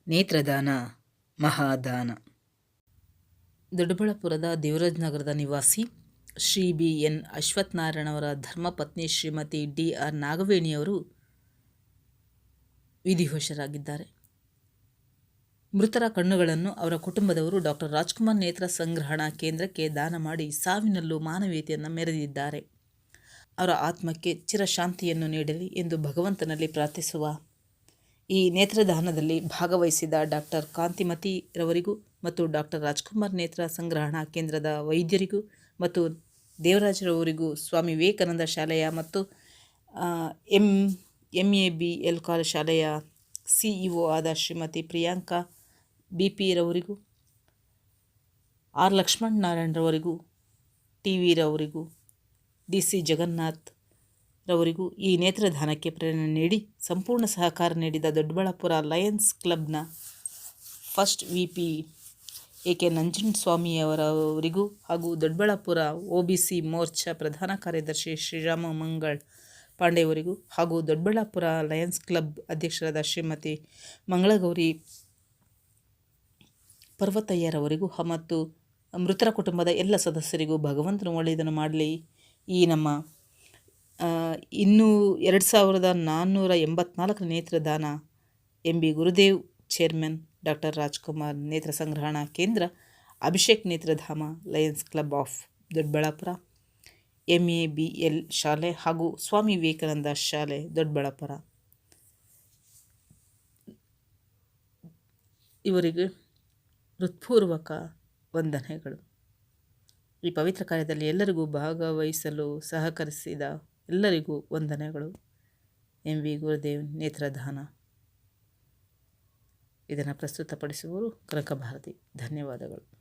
ನೇತ್ರದಾನ ಮಹಾದಾನ. ದೊಡ್ಡಬಳ್ಳಾಪುರದ ದೇವರಾಜನಗರದ ನಿವಾಸಿ ಶ್ರೀ ಬಿ ಎನ್ ಅಶ್ವತ್ಥನಾರಾಯಣವರ ಧರ್ಮಪತ್ನಿ ಶ್ರೀಮತಿ ಡಿ ಆರ್ ನಾಗವೇಣಿಯವರು ವಿಧಿವಶರಾಗಿದ್ದಾರೆ. ಮೃತರ ಕಣ್ಣುಗಳನ್ನು ಅವರ ಕುಟುಂಬದವರು ಡಾಕ್ಟರ್ ರಾಜ್ಕುಮಾರ್ ನೇತ್ರ ಸಂಗ್ರಹಣಾ ಕೇಂದ್ರಕ್ಕೆ ದಾನ ಮಾಡಿ ಸಾವಿನಲ್ಲೂ ಮಾನವೀಯತೆಯನ್ನು ಮೆರೆದಿದ್ದಾರೆ. ಅವರ ಆತ್ಮಕ್ಕೆ ಚಿರಶಾಂತಿಯನ್ನು ನೀಡಲಿ ಎಂದು ಭಗವಂತನಲ್ಲಿ ಪ್ರಾರ್ಥಿಸುವ. ಈ ನೇತ್ರದಾನದಲ್ಲಿ ಭಾಗವಹಿಸಿದ ಡಾಕ್ಟರ್ ಕಾಂತಿಮತಿ ರವರಿಗೂ ಮತ್ತು ಡಾಕ್ಟರ್ ರಾಜ್ಕುಮಾರ್ ನೇತ್ರ ಸಂಗ್ರಹಣಾ ಕೇಂದ್ರದ ವೈದ್ಯರಿಗೂ ಮತ್ತು ದೇವರಾಜರವರಿಗೂ ಸ್ವಾಮಿ ವಿವೇಕಾನಂದ ಶಾಲೆಯ ಮತ್ತು MABL ಶಾಲೆಯ CEO ಆದ Shrimati Priyanka BP ರವರಿಗೂ, R ಲಕ್ಷ್ಮಣನಾರಾಯಣರವರಿಗೂ, TV ರವರಿಗೂ, DC Jagannath ರವರಿಗೂ ಈ ನೇತ್ರದಾನಕ್ಕೆ ಪ್ರೇರಣೆ ನೀಡಿ ಸಂಪೂರ್ಣ ಸಹಕಾರ ನೀಡಿದ ದೊಡ್ಡಬಳ್ಳಾಪುರ ಲಯನ್ಸ್ ಕ್ಲಬ್ನ ಫಸ್ಟ್ VP AK ನಂಜುಂಡಸ್ವಾಮಿಯವರವರಿಗೂ ಹಾಗೂ ದೊಡ್ಡಬಳ್ಳಾಪುರ OBC ಮೋರ್ಚಾ ಪ್ರಧಾನ ಕಾರ್ಯದರ್ಶಿ ಶ್ರೀರಾಮ ಮಂಗಳ್ ಪಾಂಡೆಯವರಿಗೂ ಹಾಗೂ ದೊಡ್ಡಬಳ್ಳಾಪುರ ಲಯನ್ಸ್ ಕ್ಲಬ್ ಅಧ್ಯಕ್ಷರಾದ ಶ್ರೀಮತಿ ಮಂಗಳಗೌರಿ ಪರ್ವತಯ್ಯರವರಿಗೂ ಮತ್ತು ಮೃತರ ಕುಟುಂಬದ ಎಲ್ಲ ಸದಸ್ಯರಿಗೂ ಭಗವಂತನು ಒಳ್ಳೆಯದನ್ನು ಮಾಡಲಿ. ಈ ನಮ್ಮ 2484 ನೇತ್ರದಾನ MB Gurudev chairman doctor Rajkumar ನೇತ್ರ ಸಂಗ್ರಹಣಾ ಕೇಂದ್ರ, Abhishek Nethradhama lions club of Doddaballapur, MABL ಶಾಲೆ ಹಾಗೂ ಸ್ವಾಮಿ ವಿವೇಕಾನಂದ ಶಾಲೆ ದೊಡ್ಡಬಳ್ಳಾಪುರ ಇವರಿಗೆ ಹೃತ್ಪೂರ್ವಕ ವಂದನೆಗಳು. ಈ ಪವಿತ್ರ ಕಾರ್ಯದಲ್ಲಿ ಎಲ್ಲರಿಗೂ ಭಾಗವಹಿಸಲು ಸಹಕರಿಸಿದ ಎಲ್ಲರಿಗೂ ವಂದನೆಗಳು. MV ಗುರುದೇವ್ ನೇತ್ರದಾನ. ಇದನ್ನು ಪ್ರಸ್ತುತಪಡಿಸುವವರು ಕನಕ ಭಾರತಿ. ಧನ್ಯವಾದಗಳು.